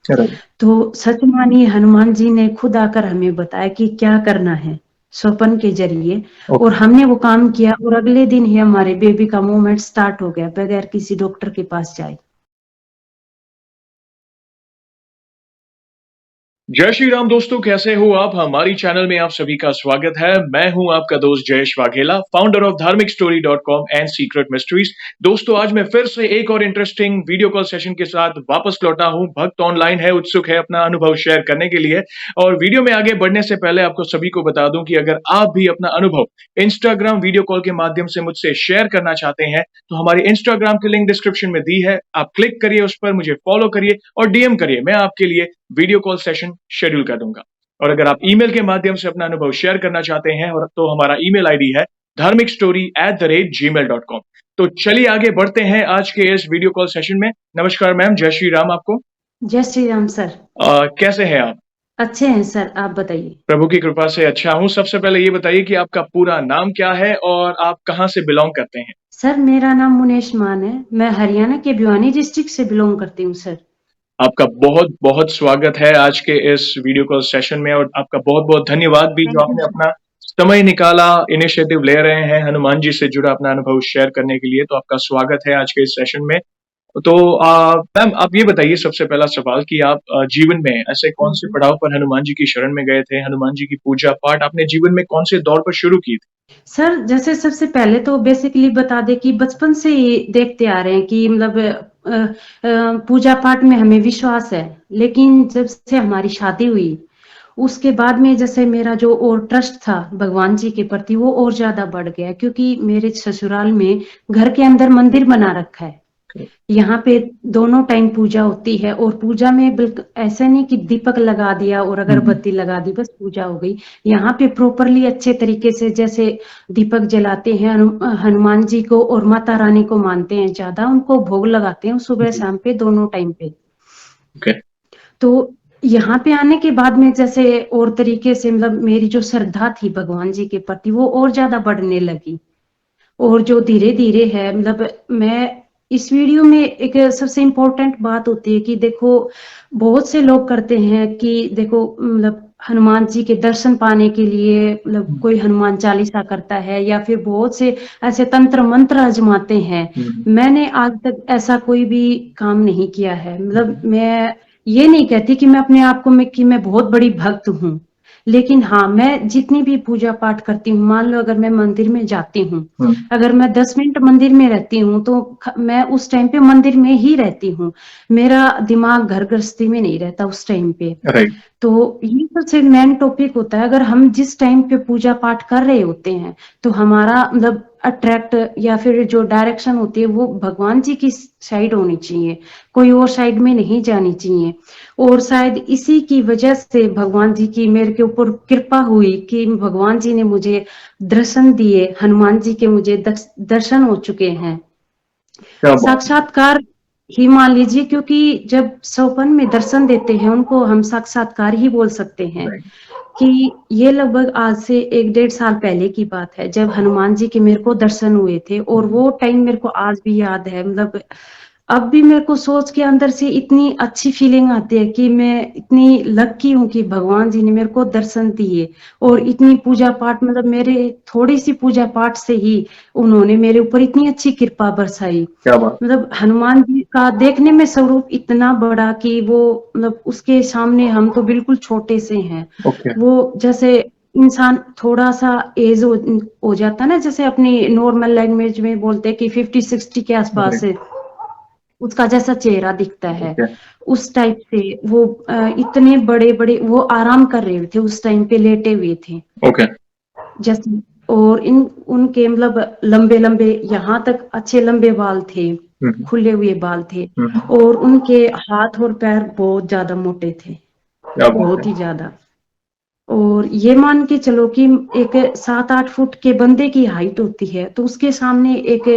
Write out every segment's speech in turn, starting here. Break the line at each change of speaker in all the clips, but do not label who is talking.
Right.
तो सच मानिए हनुमान जी ने खुद आकर हमें बताया कि क्या करना है स्वप्न के जरिए, और
ओके।
हमने वो काम किया और अगले दिन ही हमारे बेबी का मूवमेंट स्टार्ट हो गया बगैर किसी डॉक्टर के पास जाए।
जय श्री राम दोस्तों, कैसे हो आप? हमारी चैनल में आप सभी का स्वागत है। मैं हूं आपका दोस्त जयेश वाघेला, फाउंडर ऑफ धार्मिक story dot com and secret mysteries. दोस्तों, आज मैं फिर से एक और इंटरेस्टिंग वीडियो कॉल सेशन के साथ वापस लौटा हूं। भक्त ऑनलाइन है, उत्सुक है अपना अनुभव शेयर करने के लिए। और वीडियो में आगे बढ़ने से पहले आपको सभी को बता दूं कि अगर आप भी अपना अनुभव इंस्टाग्राम वीडियो कॉल के माध्यम से मुझसे शेयर करना चाहते हैं तो हमारी इंस्टाग्राम की लिंक डिस्क्रिप्शन में दी है। आप क्लिक करिए उस पर, मुझे फॉलो करिए और डीएम करिए। मैं आपके लिए वीडियो कॉल सेशन शेड्यूल कर दूंगा। और अगर आप ईमेल के माध्यम से अपना अनुभव शेयर करना चाहते हैं और तो हमारा ईमेल आईडी है dharmikstory@gmail.com। तो चलिए आगे बढ़ते हैं आज के इस वीडियो कॉल सेशन में। नमस्कार मैम, जय श्री राम आपको।
जय श्री राम सर।
कैसे हैं आप?
अच्छे हैं सर, आप बताइए।
प्रभु की कृपा से अच्छा हूँ। सबसे पहले ये बताइए कि आपका पूरा नाम क्या है और आप कहाँ से बिलोंग करते हैं?
सर मेरा नाम मुनेश मान है, मैं हरियाणा के भिवानी डिस्ट्रिक्ट से बिलोंग करती हूँ सर।
आपका बहुत बहुत स्वागत है आज के इस वीडियो कॉल सेशन में, और आपका बहुत बहुत धन्यवाद भी जो
थैंक यू
आपने
सर।
अपना समय निकाला, इनिशिएटिव ले रहे हैं हनुमान जी से जुड़ा अपना अनुभव शेयर करने के लिए। तो आपका स्वागत है आज के इस सेशन में। तो मैम, आप ये बताइए सबसे पहला सवाल कि आप जीवन में ऐसे कौन से
हम्म।
पड़ाव पर हनुमान जी की शरण में गए थे? हनुमान जी की पूजा पाठ आपने जीवन में कौन से दौर पर शुरू की थी?
सर जैसे सबसे पहले तो बेसिकली बता दें कि बचपन से ही देखते आ रहे हैं कि मतलब पूजा पाठ में हमें विश्वास है, लेकिन जब से हमारी शादी हुई उसके बाद में जैसे मेरा जो और ट्रस्ट था भगवान जी के प्रति वो और ज्यादा बढ़ गया, क्योंकि मेरे ससुराल में घर के अंदर मंदिर बना रखा है। यहाँ पे दोनों टाइम पूजा होती है, और पूजा में बिल्कुल ऐसा नहीं कि दीपक लगा दिया और
हम्म।
अगरबत्ती लगा दी बस पूजा हो गई। यहाँ पे प्रॉपरली अच्छे तरीके से जैसे दीपक जलाते हैं, हनुमान जी को और माता रानी को मानते हैं ज्यादा, उनको भोग लगाते हैं सुबह
जी।
शाम पे दोनों टाइम पे।
ओके।
तो यहाँ पे आने के बाद में जैसे और तरीके से मतलब मेरी जो श्रद्धा थी भगवान जी के प्रति वो और ज्यादा बढ़ने लगी। और जो धीरे धीरे है मतलब मैं इस वीडियो में एक सबसे इम्पोर्टेंट बात होती है कि देखो बहुत से लोग करते हैं कि देखो मतलब हनुमान जी के दर्शन पाने के लिए मतलब
हम्म।
कोई हनुमान चालीसा करता है या फिर बहुत से ऐसे तंत्र मंत्र आजमाते हैं।
हम्म।
मैंने आज तक ऐसा कोई भी काम नहीं किया है। मतलब
हम्म।
मैं ये नहीं कहती कि मैं अपने आप को मैं बहुत बड़ी भक्त हूँ, लेकिन हाँ मैं जितनी भी पूजा पाठ करती हूँ, मान लो अगर मैं मंदिर में जाती हूँ,
हम्म।
अगर मैं 10 मिनट मंदिर में रहती हूँ तो मैं उस टाइम पे मंदिर में ही रहती हूँ। मेरा दिमाग घर गृहस्थी में नहीं रहता उस टाइम पे।
राइट।
तो ये सबसे मेन टॉपिक होता है, अगर हम जिस टाइम पे पूजा पाठ कर रहे होते हैं तो हमारा मतलब अट्रैक्ट या फिर जो डायरेक्शन होती है वो भगवान जी की साइड होनी चाहिए, कोई और साइड में नहीं जानी चाहिए। और शायद इसी की वजह से भगवान जी की मेरे के ऊपर कृपा हुई कि भगवान जी ने मुझे दर्शन दिए, हनुमान जी के मुझे दर्शन हो चुके हैं,
क्या बात है।
साक्षात्कार ही मान लीजिए, क्योंकि जब सौपन में दर्शन देते हैं उनको हम साक्षात्कार ही बोल सकते हैं।
राइट।
कि ये लगभग आज से 1 डेढ़ साल पहले की बात है जब हनुमान जी के मेरे को दर्शन हुए थे, और
हम्म।
वो टाइम मेरे को आज भी याद है। मतलब अब भी मेरे को सोच के अंदर से इतनी अच्छी फीलिंग आती है कि मैं इतनी लकी हूँ कि भगवान जी ने मेरे को दर्शन दिए। और इतनी पूजा पाठ मतलब मेरे थोड़ी सी पूजा पाठ से ही उन्होंने मेरे ऊपर इतनी अच्छी कृपा बरसाई।
क्या बात।
मतलब हनुमान जी का देखने में स्वरूप इतना बड़ा कि वो मतलब उसके सामने हम तो बिल्कुल छोटे से हैं।
ओके।
वो जैसे इंसान थोड़ा सा एज हो जाता है ना, जैसे अपनी नॉर्मल लैंग्वेज में बोलते हैं कि 50-60 के आसपास
राइट।
से उसका जैसा चेहरा दिखता है,
ओके।
उस टाइप से वो इतने बड़े बड़े वो आराम कर रहे थे उस टाइम पे, लेटे हुए थे
ओके।
जैसे। और इन उनके मतलब लंबे लंबे यहाँ तक अच्छे लंबे बाल थे,
हम्म।
खुले हुए बाल थे।
हम्म।
और उनके हाथ और पैर बहुत ज्यादा मोटे थे,
क्या बात है।
बहुत ही ज्यादा। और ये मान के चलो कि एक 7-8 फुट के बंदे की हाइट होती है तो उसके सामने एक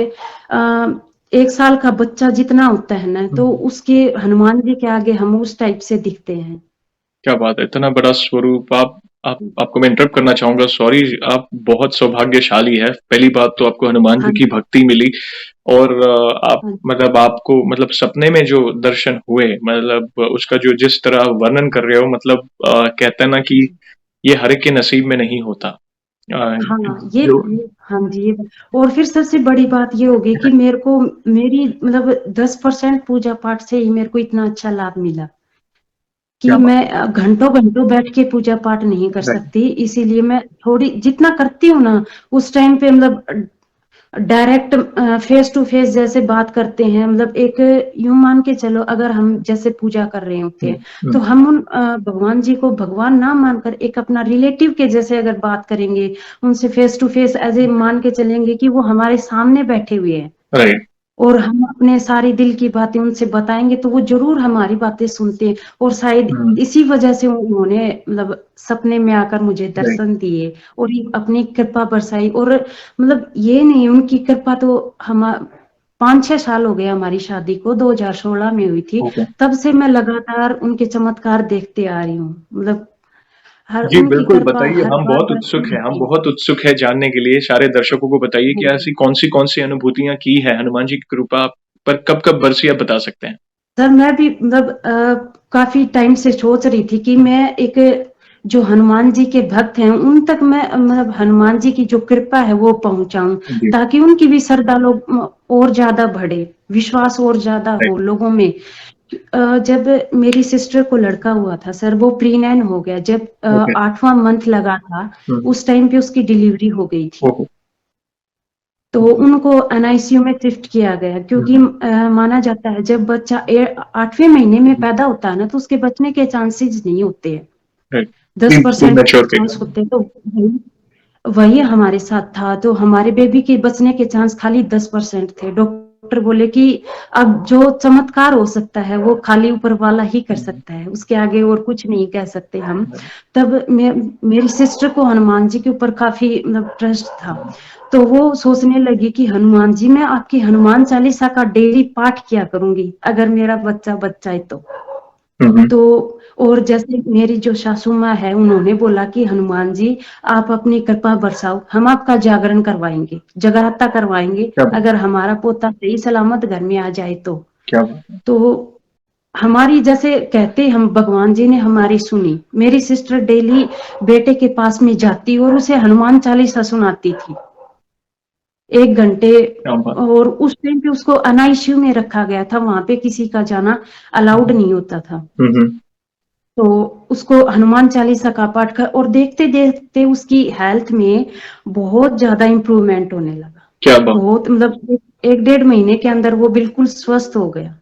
1 साल का बच्चा जितना होता है ना, तो
हम्म।
उसके हनुमान जी के आगे हम उस टाइप से दिखते हैं।
क्या बात है, इतना बड़ा स्वरूप! आपको मैं इंटरप्ट करना चाहूंगा, सॉरी। आप बहुत सौभाग्यशाली है। पहली बात तो आपको हनुमान जी
हाँ
की भक्ति मिली, और आप
हाँ
मतलब आपको मतलब सपने में जो दर्शन हुए, मतलब उसका जो जिस तरह आप वर्णन कर रहे हो, मतलब कहते हैं ना कि ये हर एक के नसीब में नहीं होता। अ,
हाँ,
जो
हाँ जी, और फिर सबसे बड़ी बात ये होगी कि मेरे को मेरी मतलब 10% पूजा पाठ से ही मेरे को इतना अच्छा लाभ मिला कि
क्या बात
मैं घंटों घंटों बैठ के पूजा पाठ नहीं कर
है।
सकती, इसीलिए मैं थोड़ी जितना करती हूँ ना उस टाइम पे मतलब डायरेक्ट फेस टू फेस जैसे बात करते हैं, मतलब एक यूं मान के चलो अगर हम जैसे पूजा कर रहे होते हैं तो
हम्म,
हम उन भगवान जी को भगवान ना मानकर एक अपना रिलेटिव के जैसे अगर बात करेंगे, उनसे फेस टू फेस ऐसे मान के चलेंगे कि वो हमारे सामने बैठे हुए हैं
राइट।
और हम अपने सारी दिल की बातें उनसे बताएंगे तो वो जरूर हमारी बातें सुनते हैं, और शायद
हम्म,
इसी वजह से उन्होंने मतलब सपने में आकर मुझे
राइट।
दर्शन दिए और ये अपनी कृपा बरसाई, और मतलब ये नहीं उनकी कृपा तो हम 5-6 साल हो गए हमारी शादी को, 2016 में हुई थी,
ओके।
तब से मैं लगातार उनके चमत्कार देखते आ रही हूँ, मतलब हर
जी,
उनकी
बिल्कुल
कृपा
बताइए,
हर
हम
बार
बहुत उत्सुक
बरसती
हैं, हम
रहती है।
बहुत उत्सुक हैं जानने के लिए। सारे दर्शकों को बताइए
हाँ
कि
जी।
ऐसी कौन-सी अनुभूतियाँ की है हनुमान जी की कृपा आप पर, कब-कब बरसी, आप बता सकते हैं?
सर मैं भी मतलब काफी टाइम से सोच रही थी कि मैं एक जो हनुमान जी के भक्त हैं उन तक मैं मतलब हनुमान जी की जो कृपा है वो पहुंचाऊं,
जी,
ताकि उनकी भी श्रद्धा लोग और ज्यादा बढ़े, विश्वास और ज्यादा
राइट,
हो लोगों में। जब मेरी सिस्टर को लड़का हुआ था सर, वो प्रीनैन हो गया जब
ओके।
8वां मंथ लगा था,
हुँ,
उस टाइम पे उसकी डिलीवरी हो गई थी।
ओहो!
तो
जी,
उनको एनआईसीयू में शिफ्ट किया गया
हुँ,
क्योंकि माना जाता है जब बच्चा 8वें महीने में पैदा होता है ना तो उसके बचने के चांसेस नहीं होते हैं,
राइट।
10%
प्रीमैच्योर के
चांस
कारण।
होते हैं, तो वही हमारे साथ था, तो हमारे बेबी के बचने के चांस खाली 10% थे। डॉक्टर बोले कि अब जो चमत्कार हो सकता है वो खाली ऊपर वाला ही कर
हुँ,
सकता है, उसके आगे और कुछ नहीं कह सकते हम।
राइट,
तब मेरी सिस्टर को हनुमान जी के ऊपर काफी मतलब ट्रस्ट था, तो वो सोचने लगी कि हनुमान जी मैं आपकी हनुमान चालीसा का डेली पाठ किया करूंगी अगर मेरा बच्चा बच्चा है तो।
हुँ, हुँ,
तो और जैसे मेरी जो सासू माँ है उन्होंने बोला कि हनुमान जी आप अपनी कृपा बरसाओ, हम आपका जागरण करवाएंगे, जगराता करवाएंगे,
क्या बात
अगर हमारा पोता सही सलामत घर में आ जाए तो।
क्या बात है!
तो हमारी जैसे कहते हम भगवान जी ने हमारी सुनी, मेरी सिस्टर डेली बेटे के पास में जाती और उसे हनुमान चालीसा सुनाती थी 1 घंटे,
क्या बात
और उस टाइम पे उसको एनआईसीयू में रखा गया था, वहां पे किसी का जाना
है!
अलाउड नहीं होता था।
हुँ, हुँ,
तो उसको हनुमान चालीसा का पाठ कर और देखते देखते उसकी हेल्थ में बहुत ज्यादा इम्प्रूवमेंट होने लगा,
क्या बात!
बहुत मतलब 1-1.5 महीने के अंदर वो बिल्कुल स्वस्थ हो गया।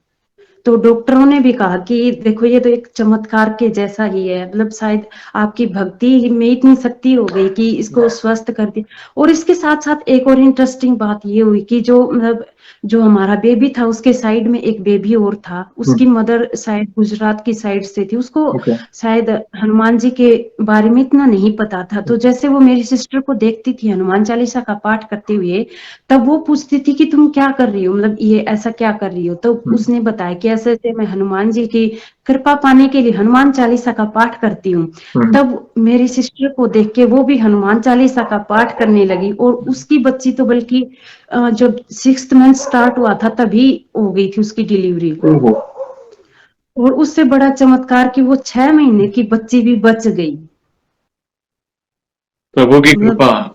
तो डॉक्टरों ने भी कहा कि देखो ये तो एक चमत्कार के जैसा ही है, मतलब शायद आपकी भक्ति में इतनी शक्ति हो गई कि इसको स्वस्थ कर दिया। और इसके साथ साथ एक और इंटरेस्टिंग बात ये हुई कि जो मतलब जो हमारा बेबी था उसके साइड में एक बेबी और था,
हुँ,
उसकी मदर शायद गुजरात की साइड से थी, उसको
ओके,
शायद हनुमान जी के बारे में इतना नहीं पता था, तो जैसे वो मेरी सिस्टर को देखती थी हनुमान चालीसा का पाठ करते हुए, तब वो पूछती थी कि तुम क्या कर रही हो, मतलब ये ऐसा क्या कर रही हो, तो
हुँ,
उसने बताया कि ऐसे ऐसे मैं हनुमान जी की कृपा पाने के लिए हनुमान चालीसा का पाठ करती हूँ।
हुँ,
तब मेरी सिस्टर को देख के वो भी हनुमान चालीसा का पाठ करने लगी, और उसकी बच्ची तो बल्कि जब 6th मंथ स्टार्ट हुआ था तभी हो गई थी उसकी डिलीवरी।
ओहो!
और उससे बड़ा चमत्कार कि वो 6 महीने की बच्ची भी बच गई, मतलब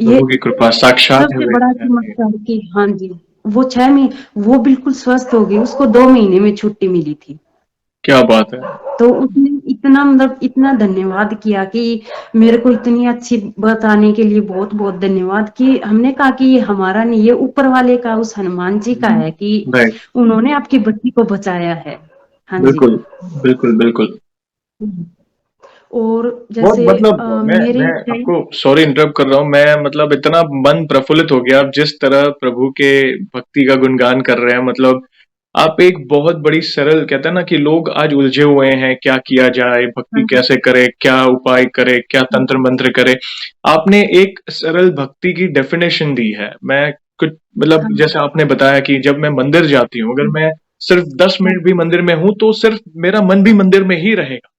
ये
प्रभु की कृपा साक्षात है
सबसे
वे।
बड़ा चमत्कार कि हाँ जी, वो 6 महीने वो बिल्कुल स्वस्थ हो गई, उसको 2 महीने में छुट्टी मिली थी।
क्या बात है!
तो उसने इतना मतलब इतना धन्यवाद किया कि मेरे को इतनी अच्छी बताने के लिए बहुत बहुत धन्यवाद, कि हमने कहा कि ये हमारा नहीं, ये ऊपर वाले का उस हनुमान जी का
हुँ,
है कि
राइट,
उन्होंने आपकी बच्ची को बचाया है। हाँ जी।
बिल्कुल, बिल्कुल, बिल्कुल।
और
बहुत
जैसे
मतलब
मेरे
मैं आपको सॉरी इंटरप्ट कर रहा हूँ। मैं मतलब इतना मन प्रफुल्लित हो गया आप जिस तरह प्रभु के भक्ति का गुणगान कर रहे हैं। मतलब आप एक बहुत बड़ी सरल, कहते हैं ना कि लोग आज उलझे हुए हैं, क्या किया जाए, भक्ति
हाँ जी,
कैसे करे, क्या उपाय करे, क्या तंत्र मंत्र करे। आपने एक सरल भक्ति की डेफिनेशन दी है। मैं कुछ मतलब
हाँ जी,
जैसे आपने बताया कि जब मैं मंदिर जाती हूँ, अगर मैं सिर्फ 10 मिनट भी मंदिर में हूँ तो सिर्फ मेरा मन भी मंदिर में ही रहेगा,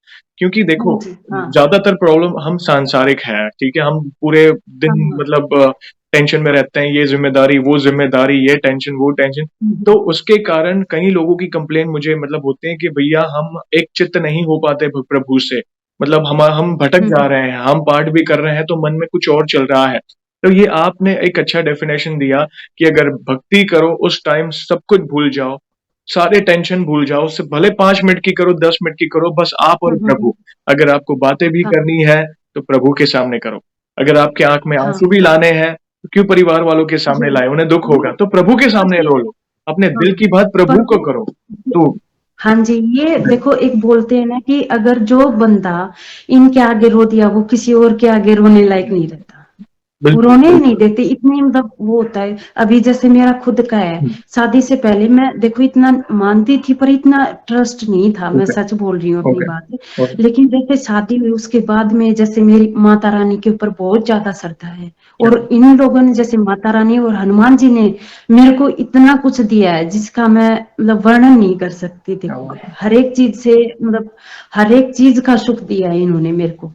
क्योंकि देखो
हाँ जी, हाँ,
ज्यादातर प्रॉब्लम हम सांसारिक है, ठीक है, हम पूरे दिन
हाँ,
मतलब टेंशन में रहते हैं, ये जिम्मेदारी वो जिम्मेदारी, ये टेंशन वो टेंशन। तो उसके कारण कई लोगों की कंप्लेन मुझे मतलब होते हैं कि भैया हम एक चित्त नहीं हो पाते प्रभु से, मतलब हम भटक
हुँ,
जा रहे हैं, हम पाठ भी कर रहे हैं तो मन में कुछ और चल रहा है। तो ये आपने एक अच्छा डेफिनेशन दिया कि अगर भक्ति करो उस टाइम सब कुछ भूल जाओ, सारे टेंशन भूल जाओ, सिर्फ भले 5 मिनट की करो, 10 मिनट की करो, बस आप और
हुँ, हुँ,
प्रभु। अगर आपको बातें भी
हाँ,
करनी है तो प्रभु के सामने करो। अगर आपके आंख में
हाँ,
आंसू भी लाने हैं तो क्यों परिवार वालों के
ये
सामने लाए, उन्हें दुख
ये
होगा तो प्रभु के सामने
देखिए
रो लो, अपने
हाँ,
दिल की बात प्रभु को
प्रभु
करो। तो
हाँ जी, ये देखो एक बोलते हैं ना कि अगर जो बंदा इनके आगे रो दिया, वो किसी और के आगे रोने लायक नहीं रहता। वो
बिल्कुल
रोने ही नहीं
बिल्कुल।
देते, इतनी मतलब वो होता है। अभी जैसे मेरा खुद का है, शादी से पहले मैं देखो इतना मानती थी पर इतना ट्रस्ट नहीं था, मैं
ओके
सच बोल रही हूँ अपनी
ओके
बात।
ओके।
लेकिन जैसे शादी हुई उसके बाद में जैसे मेरी माता रानी के ऊपर बहुत ज्यादा श्रद्धा है,
क्या
और इन लोगों ने जैसे माता रानी और हनुमान जी ने मेरे को इतना कुछ दिया है जिसका मैं मतलब वर्णन नहीं कर सकती।
क्या
देखो
बात है।
हर एक चीज से मतलब हर एक चीज का सुख दिया है इन्होंने मेरे को।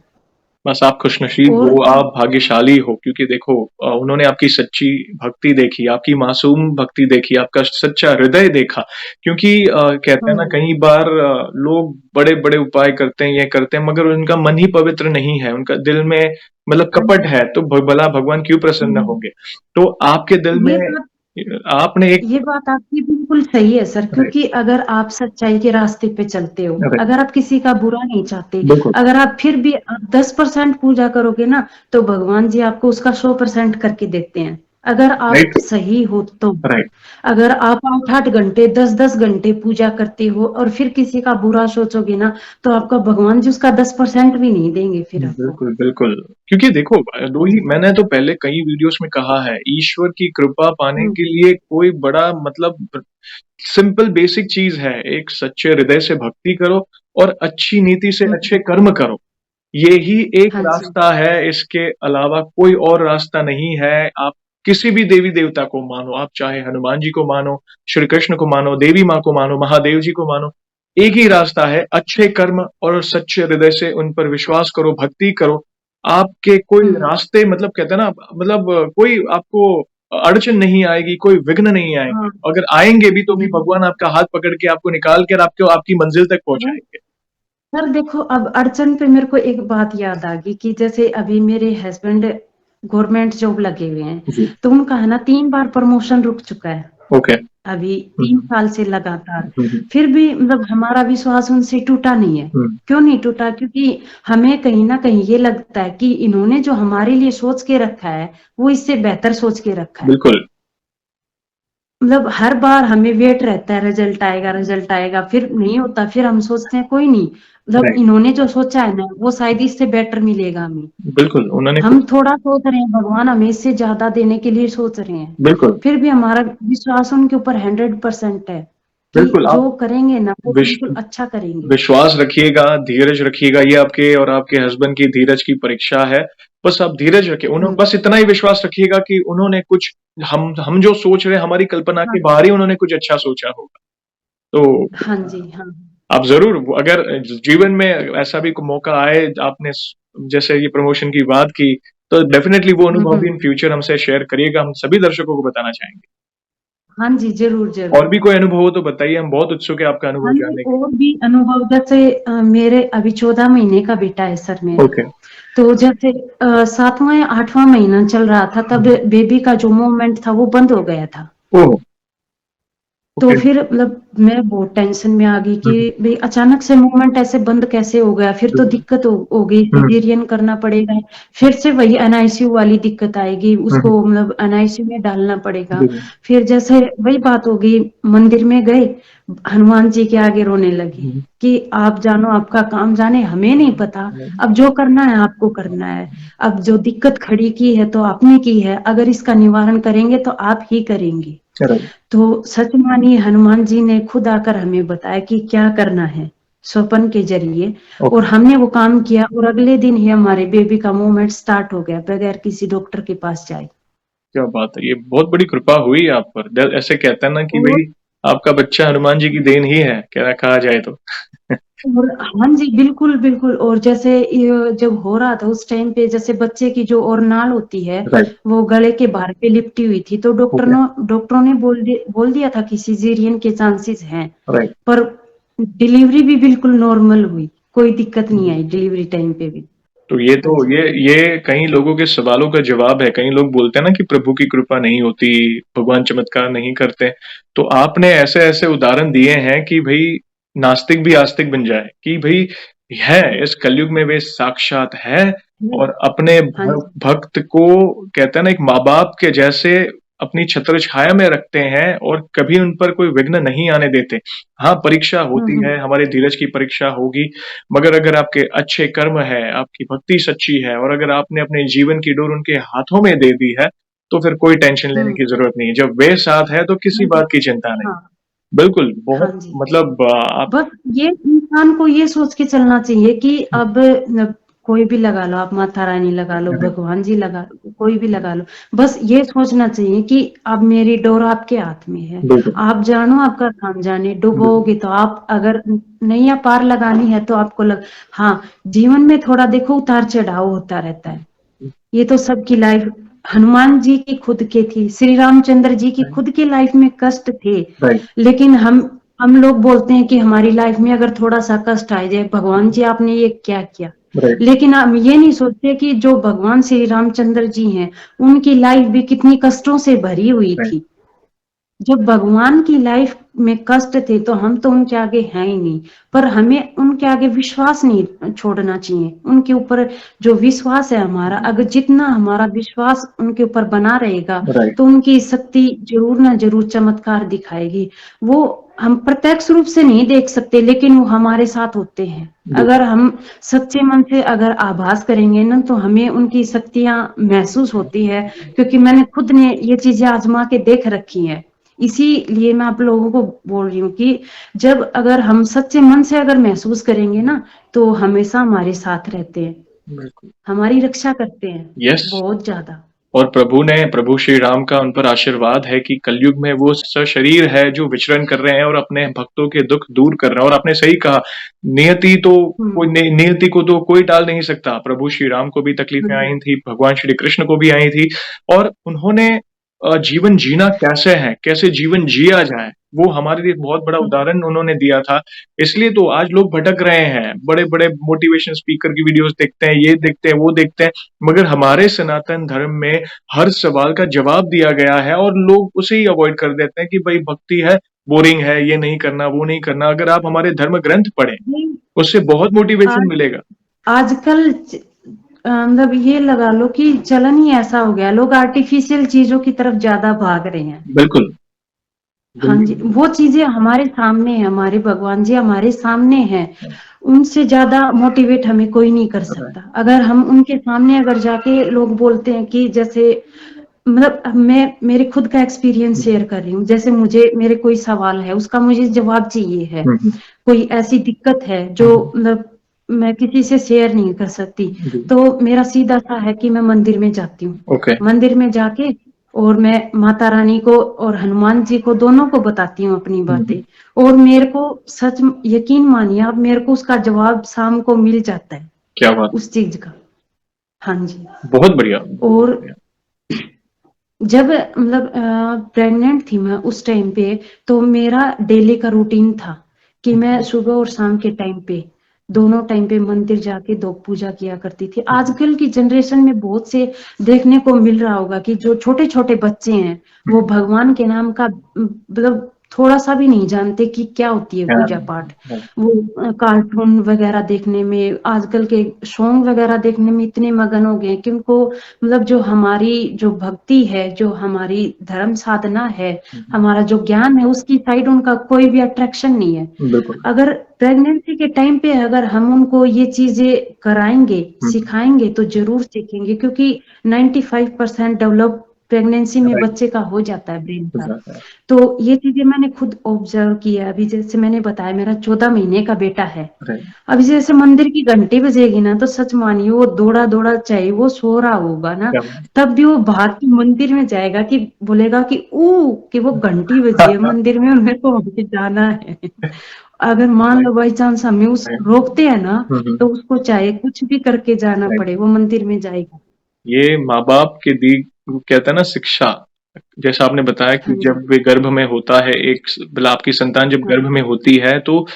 बस आप खुशनसीब
और
हो, आप भाग्यशाली हो, क्योंकि देखो उन्होंने आपकी सच्ची भक्ति देखी, आपकी मासूम भक्ति देखी, आपका सच्चा हृदय देखा। क्योंकि कहते हैं ना
हाँ
कई बार लोग बड़े-बड़े उपाय करते हैं, ये करते हैं, मगर उनका मन ही पवित्र नहीं है, उनका दिल में मतलब
हाँ
कपट
जी,
है, तो भला भगवान क्यों प्रसन्न
हम्म।
होंगे? तो आपके दिल में
ये बात
आपने एक
ये बात आपकी बिल्कुल सही है सर,
राइट,
क्योंकि अगर आप सच्चाई के रास्ते पे चलते हो,
राइट,
अगर आप किसी का बुरा नहीं चाहते,
बिल्कुल,
अगर आप फिर भी आप 10% पूजा करोगे ना, तो भगवान जी आपको उसका 100% करके देते हैं। अगर आप
राइट,
सही हो तो।
राइट।
अगर आप 8-8 घंटे 10-10 घंटे पूजा करते हो और फिर किसी का बुरा सोचोगे ना, तो आपका भगवान जी उसका 10% भी नहीं देंगे फिर आपको।
बिल्कुल, बिल्कुल। क्योंकि देखो 2
हाँ
ही
जी।
मैंने तो पहले कई वीडियोज़ में कहा है, ईश्वर की कृपा पाने
हुँ,
के लिए कोई बड़ा मतलब सिंपल बेसिक चीज़ है, एक सच्चे हृदय से भक्ति करो और अच्छी नीति से
हुँ,
अच्छे कर्म करो। यही एक
हाँ जी।
रास्ता है, इसके अलावा कोई और रास्ता नहीं है। आप किसी भी देवी-देवता को मानो, आप चाहे हनुमान जी को मानो, श्री कृष्ण को मानो, देवी माँ को मानो, महादेव जी को मानो, एक ही रास्ता है, अच्छे कर्म और सच्चे हृदय से उन पर विश्वास करो, भक्ति करो। आपके कोई
हुँ,
रास्ते मतलब कहते हैं ना मतलब कोई आपको अड़चन नहीं आएगी, कोई विघ्न नहीं आएँगे।
हाँ,
अगर आएँगे भी तो भी
नहीं।
भगवान आपका हाथ पकड़ के आपको निकाल कर आपको आपकी मंज़िल तक
नहीं,
पहुँचाएँगे।
सर देखो अब अड़चन पे मेरे को एक बात याद आ गई कि जैसे अभी मेरे हस्बैंड गवर्नमेंट जॉब लगे हुए हैं,
जी,
तो उनका है ना 3 बार प्रमोशन रुक चुका है,
ओके।
अभी
हुँ,
3 साल से लगातार।
हुँ, हुँ,
फिर भी मतलब हमारा विश्वास उनसे टूटा नहीं है।
हुँ,
क्यों नहीं टूटा? क्योंकि हमें कहीं न कहीं ये लगता है कि इन्होंने जो हमारे लिए सोच के रखा है, वो इससे बेहतर सोच के रखा है।
बिल्कुल,
मतलब हर बार हमें वेट रहता है रिजल्ट आएगा, फिर नहीं होता, फिर हम सोचते हैं कोई नहीं, मतलब
राइट,
इन्होंने जो सोचा है ना, वो शायद इससे बेटर मिलेगा हमें।
बिल्कुल, उन्होंने
हम
कुछ
थोड़ा सोच रहे हैं, भगवान हमें इससे ज़्यादा देने के लिए सोच रहे हैं।
बिल्कुल,
फिर भी हमारा विश्वास उनके ऊपर 100% है कि
बिल्कुल, आप
जो करेंगे ना, वो
विश
बिल्कुल अच्छा करेंगे।
विश्वास रखिएगा, धीरज रखिएगा, ये आपके और आपके हस्बैंड की धीरज की परीक्षा है। बस आप धीरज रखिए, उन्हों
हुँ,
बस इतना ही विश्वास रखिएगा कि उन्होंने कुछ हम जो सोच रहे हैं, हमारी कल्पना
हाँ,
के बाहर ही उन्होंने कुछ अच्छा सोचा होगा। तो
हाँ जी, हाँ।
आप ज़रूर अगर जीवन में ऐसा भी मौका आए, आपने जैसे ये प्रमोशन की बात की, तो डेफ़िनेटली वो
हुँ,
अनुभव भी
हुँ।
इन फ्यूचर हमसे शेयर करिएगा, हम सभी दर्शकों को बताना चाहेंगे।
हाँ जी, ज़रूर,
और
ज़रूर।
भी कोई अनुभव हो तो बताइए, हम बहुत उत्सुक हैं आपका
हाँ
अनुभव
जी,
जानने के
और भी अनुभव जैसे मेरे अभी 14 महीने का बेटा है सर
लिए।
मेरा।
ओके।
तो जैसे 7वाँ या 8वाँ महीना चल रहा था, तब
हुँ।
बेबी का जो मूवमेंट था वो बंद हो गया था।
ओह!
तो
ओके।
फिर मतलब मैं बहुत टेंशन में आ गई कि
हुँ, हुँ।
भई अचानक से मूवमेंट ऐसे बंद कैसे हो गया? फिर तो
बिल्कुल।
दिक्कत हो गई,
हुँ,
सिज़ेरियन करना पड़ेगा। फिर से वही एनआईसीयू वाली दिक्कत आएगी,
हुँ, हुँ।
उसको मतलब एनआईसीयू में डालना पड़ेगा।
बिल्कुल।
फिर जैसे वही बात हो गई, मंदिर में गए, हनुमान जी के आगे रोने लगे
हुँ,
कि आप जानो आपका काम जाने, हमें नहीं पता।
हुँ।
अब जो करना है आपको करना है। अब जो दिक्कत खड़ी की है तो आपने की है, अगर इसका निवारण करेंगे तो आप ही करेंगे।
राइट,
तो सच मानिए हनुमान जी ने खुद आकर हमें बताया कि क्या करना है स्वप्न के जरिए, और
ओके,
हमने वो काम किया और अगले दिन ही हमारे बेबी का मूवमेंट स्टार्ट हो गया बगैर किसी डॉक्टर के पास जाए।
क्या बात है! ये बहुत बड़ी कृपा हुई आप पर। द ऐसे कहते हैं ना कि
और
भई आपका बच्चा हनुमान जी की देन ही है, कहा जाए तो।
और हाँ जी, बिल्कुल, बिल्कुल। और जैसे ये जब हो रहा था उस टाइम पे, जैसे बच्चे की जो ओरनाल होती है,
राइट,
वो गले के बाहर पे लिपटी हुई थी, तो
ओके,
डॉक्टरों ने बोल दिया था कि सिजेरियन के चांसेस हैं।
राइट।
पर डिलीवरी भी बिल्कुल नॉर्मल हुई, कोई दिक्कत नहीं आई डिलीवरी टाइम पे भी।
तो ये
हाँ
तो
जी।
ये कई लोगों के सवालों का जवाब है। कई लोग बोलते हैं ना कि प्रभु की कृपा नहीं होती, भगवान चमत्कार नहीं करते। तो आपने ऐसे-ऐसे उदाहरण दिए हैं कि भई नास्तिक भी आस्तिक बन जाए कि भई है, इस कलयुग में वे साक्षात है और अपने
हाँ जी।
भक्त को कहते हैं ना एक माँ-बाप के जैसे अपनी छत्र छाया में रखते हैं और कभी उन पर कोई विघ्न नहीं आने देते। हाँ, परीक्षा
हुँ,
होती
हुँ।
है, हमारे धीरज की परीक्षा होगी, मगर अगर आपके अच्छे कर्म है, आपकी भक्ति सच्ची है और अगर आपने अपने जीवन की डोर उनके हाथों में दे दी है, तो फिर कोई टेंशन लेने
हुँ।
की ज़रूरत नहीं है। जब वे साथ हैं, तो किसी
हाँ जी।
बात की चिंता नहीं।
हाँ,
बिल्कुल,
हाँ
बहुत
जी।
मतलब आप
बस ये इंसान को ये सोच के चलना चाहिए कि अब न कोई भी लगा लो, आप माता रानी लगा लो, भगवान जी लगा लो, कोई भी लगा लो। बस ये सोचना चाहिए कि अब मेरी डोर आपके हाथ में है।
बिल्कुल,
आप जानो, आपका काम जाने।
बिल्कुल,
डुबोगे तो आप, अगर नैया पार लगानी है तो आपको हाँ, जीवन में थोड़ा देखो उतार-चढ़ाव होता रहता है। ये तो सबकी लाइफ, हनुमान जी की खुद के थी, श्री रामचंद्र जी की खुद की लाइफ में कष्ट थे।
राइट,
लेकिन हम लोग बोलते हैं कि हमारी लाइफ में अगर थोड़ा सा कष्ट आ जाए, भगवान जी आपने ये क्या किया।
राइट,
लेकिन हम ये नहीं सोचते कि जो भगवान श्री रामचंद्र जी हैं, उनकी लाइफ भी कितनी कष्टों से भरी हुई
राइट,
थी। जब भगवान की लाइफ में कष्ट थे तो हम तो उनके आगे हैं ही नहीं। पर हमें उनके आगे विश्वास नहीं छोड़ना चाहिए। उनके ऊपर जो विश्वास है हमारा, अगर जितना हमारा विश्वास उनके ऊपर बना रहेगा,
राइट,
तो उनकी शक्ति जरूर ना जरूर चमत्कार दिखाएगी। वो हम प्रत्यक्ष रूप से नहीं देख सकते, लेकिन वो हमारे साथ होते हैं। अगर
बिल्कुल,
हम सच्चे मन से अगर आभास करेंगे ना, तो हमें उनकी शक्तियां महसूस होती है। क्योंकि मैंने खुद ने ये चीजें आजमा के देख रखी है। इसीलिए मैं आप लोगों को बोल रही हूँ कि जब अगर हम सच्चे मन से अगर महसूस करेंगे ना, तो हमेशा हमारे साथ रहते हैं,
बिल्कुल।
हमारी रक्षा करते हैं,
यस।
बहुत ज्यादा।
और प्रभु श्री राम का उन पर आशीर्वाद है कि कलयुग में वो सशरीर है जो विचरण कर रहे हैं और अपने भक्तों के दुख दूर कर रहे हैं। और आपने सही कहा, नियति तो
हम्म।
नियति को तो कोई टाल नहीं सकता। प्रभु श्री राम को भी तकलीफें
हम्म।
आई थी, भगवान श्री कृष्ण को भी आई थी और उन्होंने जीवन जीना कैसे है, कैसे जीवन जिया जाए, वो हमारे लिए बहुत बड़ा उदाहरण उन्होंने दिया था। इसलिए तो आज लोग भटक रहे हैं, बड़े-बड़े मोटिवेशन स्पीकर की वीडियोस देखते हैं, ये देखते हैं, वो देखते हैं, मगर हमारे सनातन धर्म में हर सवाल का जवाब दिया गया है और लोग उसे ही अवॉइड कर देते हैं कि भाई भक्ति है, बोरिंग है, ये नहीं करना, वो नहीं करना। अगर आप हमारे धर्म ग्रंथ पढ़ें,
नहीं,
उससे बहुत मोटिवेशन
आज
मिलेगा।
आजकल मतलब ये लगा लो कि चलन ही ऐसा हो गया, लोग आर्टिफिशियल चीजों की तरफ ज्यादा भाग रहे हैं।
बिल्कुल,
हाँ जी,
बिल्कुल,
वो चीजें हमारे सामने है, हमारे भगवान जी हमारे सामने हैं। उनसे ज्यादा मोटिवेट हमें कोई नहीं कर सकता। अगर हम उनके सामने अगर जाके, लोग बोलते हैं कि जैसे, मतलब मैं मेरे खुद का एक्सपीरियंस शेयर कर रही हूँ। जैसे मुझे, मेरे कोई सवाल है, उसका मुझे जवाब चाहिए है। कोई ऐसी दिक्कत है जो मतलब मैं किसी से शेयर नहीं कर सकती, तो मेरा सीधा सा है कि मैं मंदिर में जाती हूँ।
ओके,
मंदिर में जाके और मैं माता रानी को और हनुमान जी को, दोनों को बताती हूँ अपनी बातें। और मेरे को सच यकीन मानिए आप, मेरे को उसका जवाब शाम को मिल जाता है,
क्या बात,
उस चीज का। हाँ जी।
बहुत बढ़िया, बहुत
और
बढ़िया।
जब मतलब प्रेग्नेंट थी मैं उस टाइम पे, तो मेरा डेली का रूटीन था कि मैं सुबह और शाम के टाइम पे, दोनों टाइम पे मंदिर जाके दो पूजा किया करती थी। आजकल की जनरेशन में बहुत से देखने को मिल रहा होगा कि जो छोटे छोटे बच्चे हैं, वो भगवान के नाम का मतलब थोड़ा सा भी नहीं जानते कि क्या होती है पूजा पाठ। वो कार्टून वगैरह देखने में, आजकल के सॉन्ग वगैरह देखने में इतने मगन हो गए कि उनको मतलब जो हमारी जो भक्ति है, जो हमारी धर्म साधना है, हमारा जो ज्ञान है, उसकी साइड उनका कोई भी अट्रैक्शन नहीं है।
बिल्कुल,
अगर प्रेगनेंसी के टाइम पे अगर हम उनको ये चीजें कराएंगे, सिखाएंगे, तो जरूर सीखेंगे। क्योंकि 95% डेवलप प्रेगनेंसी में
राइट,
बच्चे का हो जाता है ब्रेन
हो
का।
जाता है।
तो ये चीजें मैंने खुद ऑब्जर्व किया। अभी जैसे मैंने बताया मेरा 14 महीने का बेटा है।
राइट,
अभी जैसे मंदिर की घंटी बजेगी ना तो सच मानिए वो दौड़ा दौड़ा, चाहे वो सो रहा होगा ना,
क्या बात
तब भी वो बाहर के मंदिर में जाएगा कि बोलेगा कि ओ कि वो घंटी बजी है मंदिर में और मेरे को अभी जाना है। अगर मान
राइट,
लो बाई चांस हमें उस
राइट,
रोकते हैं ना,
हुँ,
तो उसको चाहे कुछ भी करके जाना
राइट।
पड़े वो मंदिर में जाएगा।
ये माँ-बाप की दी वो कहते हैं ना शिक्षा, जैसा आपने बताया कि
हाँ जी।
जब वे गर्भ में होता है एक मतलब आपकी संतान जब
हाँ।
गर्भ में होती है तो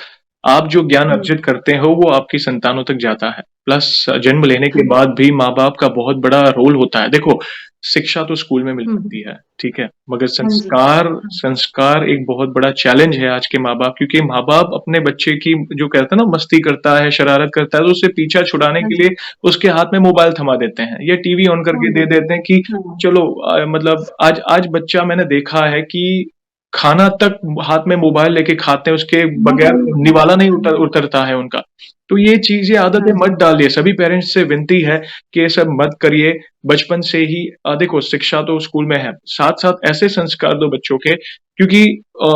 आप जो ज्ञान
हम्म।
अर्जित करते हो वो आपकी संतानों तक जाता है। प्लस जन्म लेने
हाँ
के
जी।
बाद भी माँ-बाप का बहुत बड़ा रोल होता है। देखो, शिक्षा तो स्कूल में मिल
हम्म।
सकती है, ठीक है? मगर
हाँ जी।
संस्कार
हाँ।
संस्कार एक बहुत बड़ा चैलेंज है आज के माँ-बाप क्योंकि माँ-बाप अपने बच्चे की जो कहते हैं ना मस्ती करता है, शरारत करता है तो उससे पीछा छुड़ाने
हाँ
के
जी।
लिए उसके हाथ में मोबाइल थमा देते हैं या टीवी ऑन
हाँ
करके दे
जी।
देते हैं कि
हाँ।
चलो मतलब आज आज बच्चा मैंने देखा है कि खाना तक हाथ में मोबाइल लेके खाते हैं, उसके बगैर
मोबाइल लेके।
निवाला नहीं
हाँ जी।
उतरता है उनका। तो ये चीज़, ये आदतें
हाँ जी।
मत डालिए, सभी पेरेंट्स से विनती है कि ये सब मत करिए। बचपन से ही देखो शिक्षा तो स्कूल में है, साथ-साथ ऐसे संस्कार दो बच्चों के क्योंकि अ,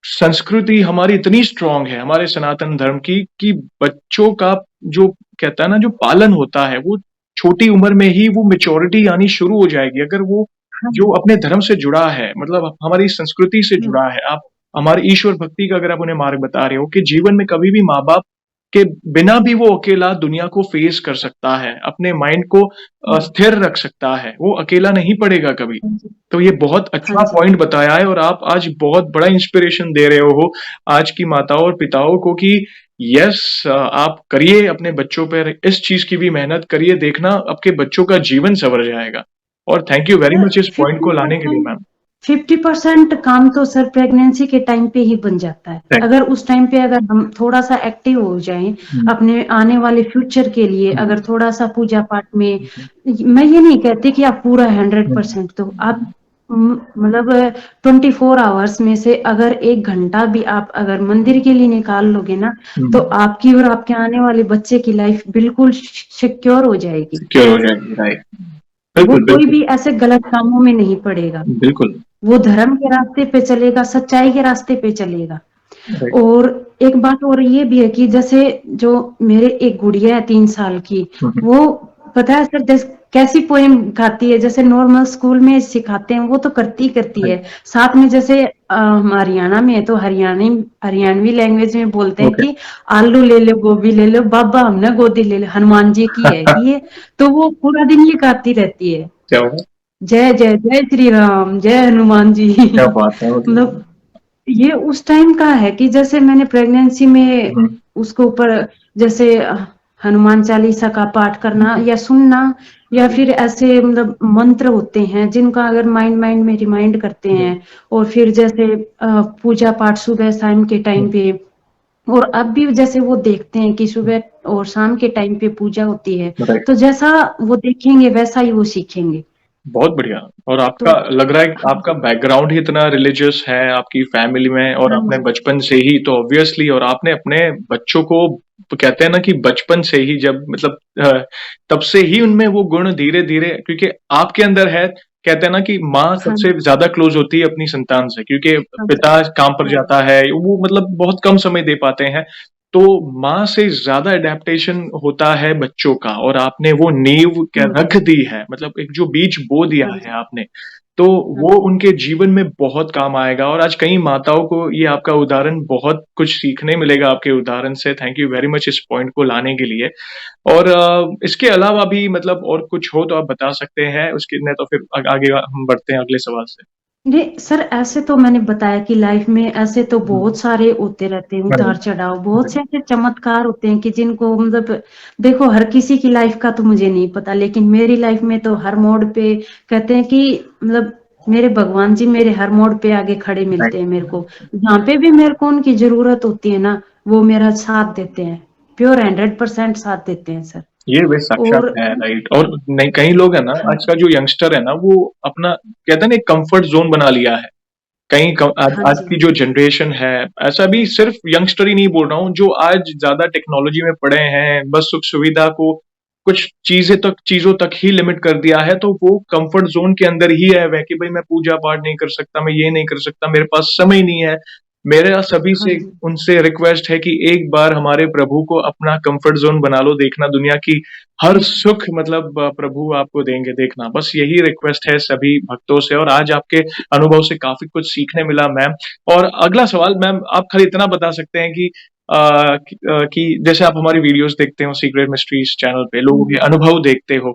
संस्कृति हमारी इतनी स्ट्रॉन्ग है, हमारे सनातन धर्म की कि बच्चों का जो कहता है ना जो पालन होता है, वो छोटी उम्र में ही वो मैच्योरिटी आनी शुरू हो जाएगी। अगर वो
हाँ
जो
जी।
अपने धर्म से जुड़ा है, मतलब हमारी संस्कृति से
हम्म।
जुड़ा है, आप हमारी ईश्वर भक्ति का अगर आप उन्हें मार्ग बता रहे हो कि जीवन में कभी भी माँ-बाप के बिना भी वो अकेला दुनिया को फेस कर सकता है, अपने माइंड को
हम्म।
स्थिर रख सकता है, वो अकेला नहीं पड़ेगा कभी।
हाँ जी।
तो ये बहुत
हाँ
अच्छा
जी।
पॉइंट बताया है और आप आज बहुत बड़ा इंस्पिरेशन दे रहे हो आज की माताओं और पिताओं को कि यस आप करिए अपने बच्चों पर इस चीज की भी मेहनत करिए, देखना आपके बच्चों का जीवन संवर जाएगा। और thank you very
sir
much इस पॉइंट को लाने के लिए
50%
मैम।
50% काम तो सर प्रेगनेंसी के टाइम पे ही बन जाता है।
थैंक
अगर उस टाइम पे अगर हम थोड़ा सा एक्टिव हो जाएं
यू।
अपने आने वाले फ्यूचर के लिए,
हम्म,
अगर थोड़ा सा पूजा पाठ में,
हम्म,
मैं ये नहीं कहती कि आप पूरा
हम्म,
100% दो आप, मतलब 24 आवर्स में से अगर 1 घंटा भी आप अगर मंदिर के लिए निकाल लोगे ना, तो आपकी और आपके आने वाले बच्चे की लाइफ बिल्कुल सिक्योर हो जाएगी।
सिक्योर हो जाएगी, राइट।
वो
बिल्कुल
कोई
बिल्कुल
भी ऐसे गलत कामों में नहीं पड़ेगा।
बिल्कुल।
वो धर्म के रास्ते पे चलेगा, सच्चाई के रास्ते पे चलेगा।
राइट।
और एक बात और ये भी है कि जैसे जो मेरे एक गुड़िया है 3 साल की,
हम्म,
वो पता है सर कैसी पोएम गाती है, जैसे नॉर्मल स्कूल में सिखाते हैं वो तो करती
राइट।
है। साथ में जैसे हम हरियाणा में है तो हरियाणवी लैंग्वेज में बोलते हैं
ओके।
कि आलू ले लो, गोभी ले लो, बाबा हमने गोदी ले लो, हनुमान जी की है ये। तो वो पूरा दिन ये गाती रहती है,
क्या हुआ?
जय जय जय श्री राम, जय हनुमान जी।
क्या बात है
मतलब
मतलब।
ये उस टाइम का है कि जैसे मैंने प्रेगनेंसी में
हम्म,
उसको ऊपर जैसे हनुमान चालीसा का पाठ करना
हम्म,
या सुनना, या फिर ऐसे मतलब मंत्र होते हैं जिनका अगर माइंड में रिमाइंड करते
हम्म,
हैं। और फिर जैसे पूजा पाठ सुबह शाम के टाइम पे, और अब भी जैसे वो देखते हैं कि सुबह और शाम के टाइम पे पूजा होती है,
राइट।
तो जैसा वो देखेंगे वैसा ही वो सीखेंगे।
बहुत बढ़िया। और
तो
आपका लग रहा है कि
हाँ
आपका
जी।
बैकग्राउंड ही इतना रिलीजियस है आपकी फैमिली में और
हाँ
आपने
जी।
बचपन से ही तो ऑब्वियसली और आपने अपने बच्चों को तो कहते हैं ना कि बचपन से ही जब मतलब तब से ही उनमें वो गुण धीरे धीरे क्योंकि आपके अंदर है। कहते हैं ना कि माँ
हाँ
सबसे
जी।
ज्यादा क्लोज होती है अपनी संतान से क्योंकि
हाँ जी।
पिता काम पर
हाँ जी।
जाता है वो मतलब बहुत कम समय दे पाते हैं। तो माँ से ज्यादा अडेप्टेशन होता है बच्चों का और आपने वो नींव क्या
हाँ जी।
रख दी है मतलब एक जो बीज बो दिया
हाँ
है
जी।
आपने। तो
हाँ
वो
जी।
उनके जीवन में बहुत काम आएगा और आज कई माताओं को ये आपका उदाहरण बहुत कुछ सीखने मिलेगा आपके उदाहरण से। थैंक यू वेरी मच इस पॉइंट को लाने के लिए। और इसके अलावा भी मतलब और कुछ हो तो आप बता सकते हैं उसके नहीं तो फिर आगे हम बढ़ते हैं अगले सवाल से।
नहीं सर, ऐसे तो मैंने बताया कि लाइफ में ऐसे तो बहुत सारे होते रहते हैं उतार
राइट।
चढ़ाव, बहुत से ऐसे चमत्कार होते हैं कि जिनको मतलब देखो हर किसी की लाइफ का तो मुझे नहीं पता, लेकिन मेरी लाइफ में तो हर मोड़ पे कहते हैं कि मतलब मेरे भगवान जी मेरे हर मोड़ पे आगे खड़े
राइट।
मिलते हैं मेरे को। जहाँ पे भी मेरे को उनकी जरूरत होती है ना, वो मेरा साथ देते हैं, प्योर 100% साथ देते हैं सर।
ये वे साक्षात
और
है, राइट। और नहीं कई लोग है ना
हाँ
आज का जो यंगस्टर है ना वो अपना कहते हैं ना एक कंफर्ट जोन बना लिया है। आज
हाँ
आज
जी।
की जो जनरेशन है ऐसा भी सिर्फ यंगस्टर ही नहीं बोल रहा हूँ जो आज ज्यादा टेक्नोलॉजी में पड़े हैं बस सुख सुविधा को कुछ चीजों तक ही लिमिट कर दिया है, तो वो कंफर्ट जोन के अंदर ही है वह कि भाई मैं पूजा पाठ नहीं कर सकता, मैं ये नहीं कर सकता, मेरे पास समय नहीं है। मेरा सभी
हाँ
से
जी,
उनसे रिक्वेस्ट है कि एक बार हमारे प्रभु को अपना कंफर्ट जोन बना लो, देखना दुनिया की हर सुख मतलब प्रभु आपको देंगे, देखना। बस यही रिक्वेस्ट है सभी भक्तों से, और आज आपके अनुभव से काफी कुछ सीखने मिला मैम। और अगला सवाल मैम, आप खाली इतना बता सकते हैं कि कि जैसे आप हमारी वीडियोस देखते हो सीक्रेट मिस्ट्रीज चैनल पे, लोगों के
हाँ
अनुभव देखते हो,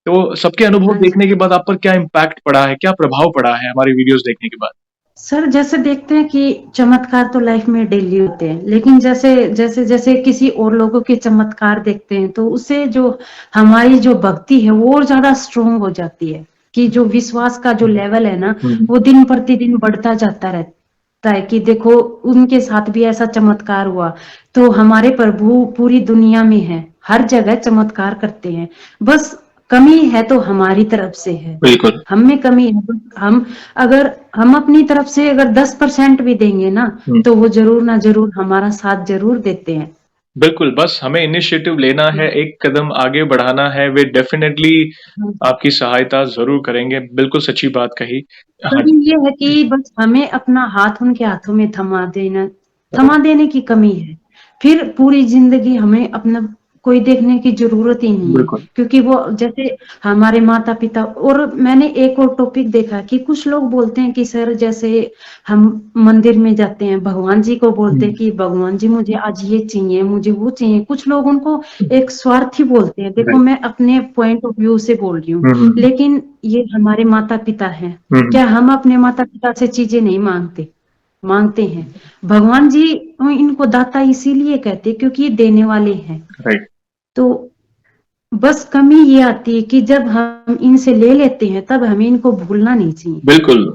तो सबके अनुभव
हाँ जी।
देखने के बाद आप पर क्या इम्पैक्ट पड़ा है, क्या प्रभाव पड़ा है हमारी वीडियोस देखने के बाद?
सर जैसे देखते हैं कि चमत्कार तो लाइफ में डेली होते हैं, लेकिन जैसे जैसे जैसे किसी और लोगों के चमत्कार देखते हैं तो उससे जो हमारी जो भक्ति है वो और ज्यादा स्ट्रोंग हो जाती है, कि जो विश्वास का जो लेवल है ना
हम्म।
वो दिन प्रतिदिन बढ़ता जाता रहता है, कि देखो उनके साथ भी ऐसा चमत्कार हुआ। तो हमारे प्रभु पूरी दुनिया में है, हर जगह चमत्कार करते हैं। बस कमी है तो हमारी तरफ से है,
बिल्कुल।
हम में कमी है। बस हम अगर हम अपनी तरफ से अगर 10% भी देंगे ना
हम्म।
तो वो जरूर ना जरूर हमारा साथ जरूर देते हैं।
बिल्कुल, बस हमें इनिशिएटिव लेना है,
हम्म,
एक कदम आगे बढ़ाना है, वे डेफिनेटली आपकी सहायता ज़रूर करेंगे। बिल्कुल सच्ची बात कही। हाँ
लेकिन
जी।
ये है कि बस हमें अपना हाथ उनके हाथों में
राइट।
थमा देने की कमी है। फिर पूरी जिंदगी हमें अपना कोई देखने की जरूरत ही नहीं है,
बिल्कुल।
क्योंकि वो जैसे हमारे माता पिता। और मैंने एक और टॉपिक देखा कि कुछ लोग बोलते हैं कि सर जैसे हम मंदिर में जाते हैं, भगवान जी को बोलते हैं
हुँ।
कि भगवान जी मुझे आज ये चाहिए, मुझे वो चाहिए। कुछ लोग उनको एक स्वार्थी बोलते हैं। देखो
राइट।
मैं अपने पॉइंट ऑफ व्यू से बोल रही हूँ,
हुँ, हुँ,
लेकिन ये हमारे माता पिता हैं।
हुँ, हुँ।
क्या हम अपने माता पिता से चीजें नहीं मांगते? मांगते हैं। भगवान जी इनको दाता इसीलिए कहते क्योंकि ये देने वाले हैं।
राइट।
तो बस कमी ये आती है कि जब हम इनसे ले लेते हैं तब हमें इनको भूलना नहीं चाहिए।
बिल्कुल,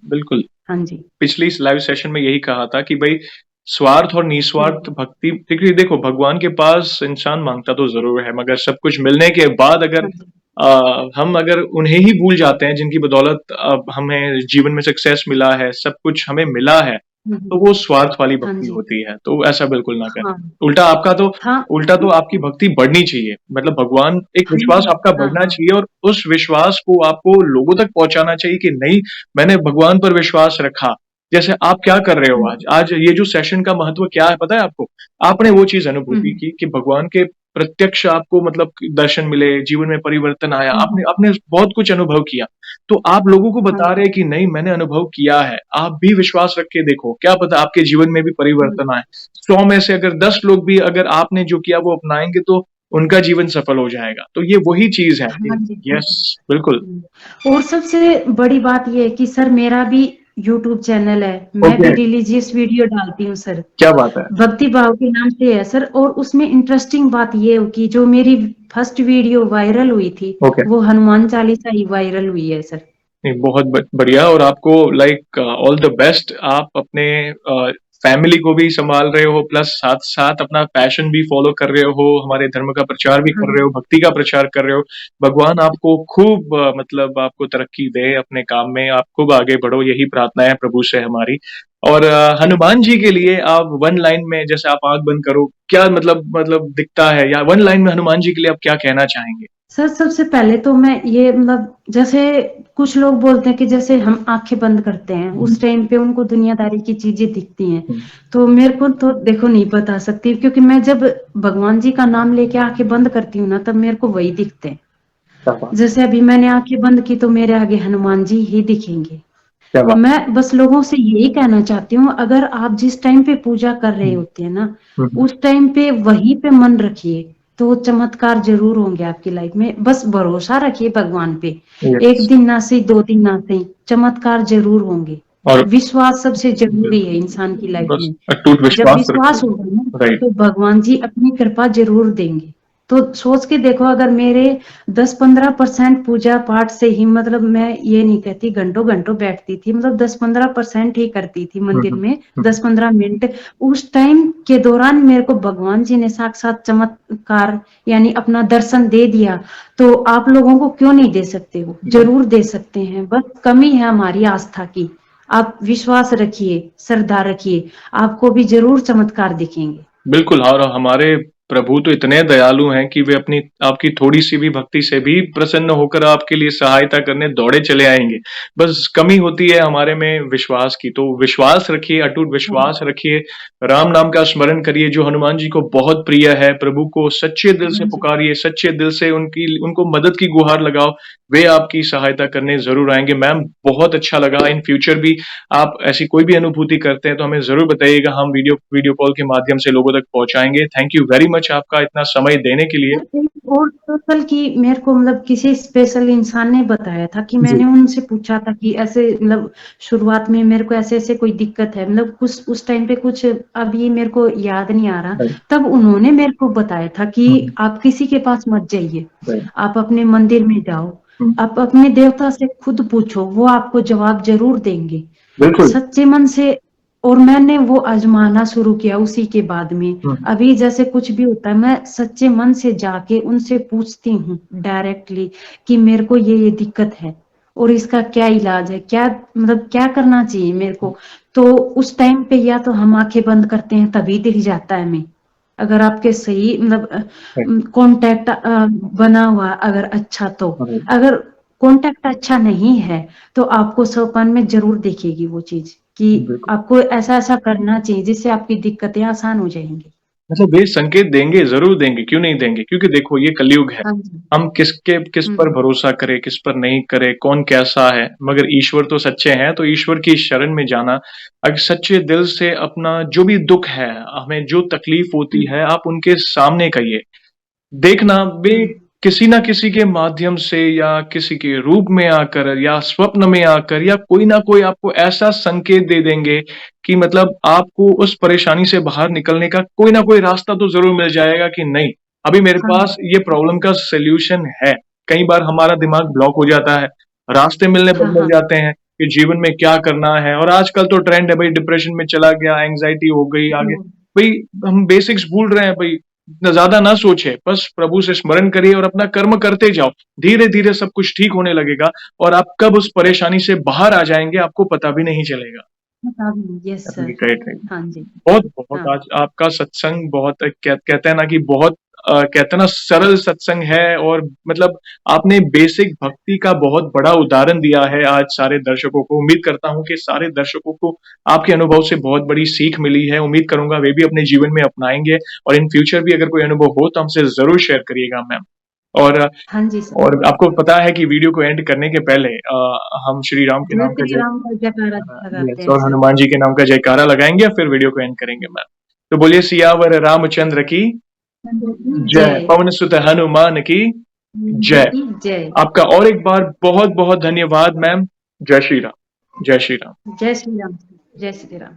बिल्कुल।
हाँ जी।
पिछली इस लाइव सेशन में यही कहा था कि भई स्वार्थ और निस्वार्थ
हम्म,
भक्ति, क्योंकि देखो भगवान के पास इंसान माँगता तो ज़रूर है, मगर सब कुछ मिलने के बाद अगर
हाँ जी।
हम अगर उन्हें ही भूल जाते हैं जिनकी बदौलत हमें जीवन में सक्सेस मिला है, सब कुछ हमें मिला है, तो वो स्वार्थ वाली
हाँ
भक्ति
जी।
होती है, तो ऐसा बिल्कुल ना करें।
हाँ हाँ।
उल्टा तो आपकी भक्ति बढ़नी चाहिए, मतलब भगवान, एक
हम
विश्वास आपका
हाँ
बढ़ना
हाँ।
चाहिए, और उस विश्वास को आपको लोगों तक पहुंचाना चाहिए कि नहीं, मैंने भगवान पर विश्वास रखा। जैसे आप क्या कर रहे हो आज? आज ये जो सेशन का महत्व क्या है पता है आपको? आपने वो चीज़ अनुभूति
हम्म,
की कि भगवान के प्रत्यक्ष आपको मतलब दर्शन मिले, जीवन में परिवर्तन आया, आपने
हम्म,
आपने बहुत कुछ अनुभव किया। तो आप लोगों को
हाँ
बता
जी।
रहे हैं कि नहीं, मैंने अनुभव किया है, आप भी विश्वास रख के देखो, क्या पता आपके जीवन में भी
हम्म,
परिवर्तन आए। 100 में से अगर 10 लोग भी अगर आपने जो किया वो अपनाएँगे, तो उनका जीवन सफल हो जाएगा। तो ये वही चीज़ है कि
हाँ जी। हाँ जी।
यस, बिल्कुल।
और सबसे बड़ी बात ये है कि सर मेरा भी यूट्यूब चैनल है, मैं
ओके,
भी रिलीजियस वीडियो डालती हूँ सर।
क्या बात है!
भक्ति भाव के नाम से है सर। और उसमें इंटरेस्टिंग बात ये हो कि जो मेरी फर्स्ट वीडियो वायरल हुई थी
ओके।
वो हनुमान चालीसा ही वायरल हुई है सर।
नहीं, बहुत बढ़िया, और आपको लाइक ऑल द बेस्ट। आप अपने फैमिली को भी संभाल रहे हो, प्लस साथ साथ अपना पैशन भी फॉलो कर रहे हो, हमारे धर्म का प्रचार भी
हाँ
कर रहे हो,
जी।
भक्ति का प्रचार कर रहे हो। भगवान आपको खूब मतलब आपको तरक्की दे अपने काम में, आप खूब आगे बढ़ो, यही प्रार्थना है प्रभु से हमारी। और हनुमान जी के लिए आप वन लाइन में, जैसे आप आंख बंद करो, क्या मतलब दिखता है, या वन लाइन में हनुमान जी के लिए आप क्या कहना चाहेंगे?
सर सबसे पहले तो मैं ये मतलब जैसे कुछ लोग बोलते हैं कि जैसे हम आंखें बंद करते हैं
हम्म,
उस टाइम पे उनको दुनियादारी की चीजें दिखती हैं।
हम्म।
तो मेरे को तो देखो नहीं बता सकती, क्योंकि मैं जब भगवान जी का नाम लेके आंखें बंद करती हूँ ना तब मेरे को वही दिखते हैं।
क्या बात!
जैसे अभी मैंने आंखें बंद की तो मेरे आगे हनुमान जी ही दिखेंगे।
क्या बात!
मैं बस लोगों से यही कहना चाहती हूँ, अगर आप जिस टाइम पे पूजा कर रहे
हम्म,
होते हैं ना
हम्म।
उस टाइम पे वहीं पे मन रखिए, तो चमत्कार जरूर होंगे आपकी लाइफ में। बस भरोसा रखिए भगवान पे। एक
यस।
दिन ना सही, 2 दिन ना सही, चमत्कार जरूर होंगे।
और
विश्वास सबसे जरूरी है इंसान की लाइफ
बस
में।
अटूट
जब
विश्वास
विश्वास
रखिए।
होगा ना
राइट।
तो भगवान जी अपनी कृपा जरूर देंगे। तो सोच के देखो, अगर मेरे 10-15% पूजा पाठ से ही, मतलब मैं ये नहीं कहती घंटों घंटों बैठती थी, मतलब 10-15% ही करती थी मंदिर में,
हम्म।
10-15 मिनट। उस टाइम के दौरान मेरे को भगवान जी ने साक्षात चमत्कार यानी अपना दर्शन दे दिया। तो आप लोगों को क्यों नहीं दे सकते? हो जरूर दे सकते हैं, बस कमी है हमारी आस्था की। आप विश्वास रखिए, श्रद्धा रखिए, आपको भी जरूर चमत्कार दिखेंगे।
बिल्कुल, और हमारे प्रभु तो इतने दयालु हैं कि वे अपनी आपकी थोड़ी-सी भी भक्ति से भी प्रसन्न होकर आपके लिए सहायता करने दौड़े चले आएँगे। बस कमी होती है हमारे में विश्वास की, तो विश्वास रखिए, अटूट
हाँ,
विश्वास रखिए, राम नाम का स्मरण करिए जो हनुमान जी को बहुत प्रिय है, प्रभु को सच्चे दिल से
हाँ जी,
पुकारिए, सच्चे दिल से उनको मदद की गुहार लगाओ, वे आपकी सहायता करने ज़रूर आएँगे। मैम, बहुत अच्छा लगा, इन फ्यूचर भी आप ऐसी कोई भी अनुभूति करते हैं तो हमें ज़रूर बताइएगा, हम वीडियो वीडियो कॉल के माध्यम से लोगों तक पहुँचाएँगे। थैंक यू वेरी मच आपका इतना समय देने के लिए।
सर एक और सोशल की मेरे को मतलब किसी स्पेशल इंसान ने बताया था कि
जी।
मैंने उनसे पूछा था कि ऐसे मतलब शुरुआत में मेरे को ऐसे-ऐसे कोई दिक्कत है मतलब कुछ उस टाइम पे कुछ अभी मेरे को याद नहीं आ रहा।
राइट,
तब उन्होंने मेरे को बताया था कि
हुँ,
आप किसी के पास मत जाइए,
राइट,
आप अपने मंदिर में जाओ,
हुँ,
आप अपने देवता से खुद पूछो, वो आपको जवाब ज़रूर देंगे।
बिल्कुल,
सच्चे मन से और मैंने वो आज़माना शुरू किया उसी के बाद में।
हुँ,
अभी जैसे कुछ भी होता है मैं सच्चे मन से जाके उनसे पूछती हूँ डायरेक्टली कि मेरे को ये दिक्कत है और इसका क्या इलाज है, क्या मतलब क्या करना चाहिए मेरे को। तो उस टाइम पे या तो हम आंखें बंद करते हैं तभी दिख जाता है हमें। अगर आपके सही मतलब
राइट,
कॉन्टैक्ट बना हुआ अगर अच्छा तो।
राइट,
अगर कॉन्टैक्ट अच्छा नहीं है तो आपको सपन में ज़रूर दिखेगी वो चीज़ कि
बिल्कुल।
आपको ऐसा-ऐसा करना चाहिए जिससे आपकी दिक्कतें आसान हो जाएँगी।
मतलब वे संकेत देंगे, ज़रूर देंगे, क्यों नहीं देंगे? क्योंकि देखो ये कलयुग है।
हाँ जी।
हम किस पर
हुँ,
भरोसा करें, किस पर नहीं करें, कौन कैसा है, मगर ईश्वर तो सच्चे हैं, तो ईश्वर की शरण में जाना, अगर सच्चे दिल से अपना जो भी दुःख है, हमें जो तकलीफ़ होती
हुँ,
है, आप उनके सामने कहिए। देखना वे
हुँ,
किसी न किसी के माध्यम से या किसी के रूप में आकर या स्वप्न में आकर या कोई ना कोई आपको ऐसा संकेत दे देंगे कि मतलब आपको उस परेशानी से बाहर निकलने का कोई ना कोई रास्ता तो ज़रूर मिल जाएगा कि नहीं, अभी मेरे
हाँ,
पास ये प्रॉब्लम का सॉल्यूशन है। कई बार हमारा दिमाग ब्लॉक हो जाता है, रास्ते मिलने
हाँ,
बंद हो
हाँ,
जाते हैं कि जीवन में क्या करना है और आजकल तो ट्रेंड है भई डिप्रेशन में चला गया, एंग्ज़ायटी हो गई आगे।
हुँ,
भई हम बेसिक्स भूल रहे हैं भई ज़्यादा ना सोचें, बस प्रभु से स्मरण करिए और अपना कर्म करते जाओ। धीरे-धीरे सब कुछ ठीक होने लगेगा और आप कब उस परेशानी से बाहर आ जाएँगे, आपको पता भी नहीं चलेगा।
बता दूँगी, यस सर।
Right, right.
हाँ जी,
बहुत-बहुत
हाँ।
आज आपका सत्संग बहुत कहते हैं ना कि बहुत कहते हैं ना सरल सत्संग है और मतलब आपने बेसिक भक्ति का बहुत बड़ा उदाहरण दिया है आज सारे दर्शकों को। उम्मीद करता हूँ कि सारे दर्शकों को आपके अनुभव से बहुत बड़ी सीख मिली है। उम्मीद करूँगा वे भी अपने जीवन में अपनाएँगे और इन फ्यूचर भी अगर कोई अनुभव हो तो हमसे ज़रूर शेयर करिएगा मैम। और
हाँ जी सर।
और आपको पता है कि वीडियो को एंड करने के पहले हम श्री राम के
जय
नाम का
श्री
जय
राम का जयकारा लगाते
यस
हैं
और
सर।
हनुमान जी के नाम का जयकारा लगाएँगे और फिर वीडियो को एंड करेंगे मैम। तो बोलिए सियावर रामचंद्र की
चंद्र की
जय,
जय,
पवन सुत हनुमान की
जी
जय।
की जय।
आपका और एक बार बहुत-बहुत धन्यवाद मैम। जय श्री राम। जय श्री राम।
जय श्री राम, जय श्री राम।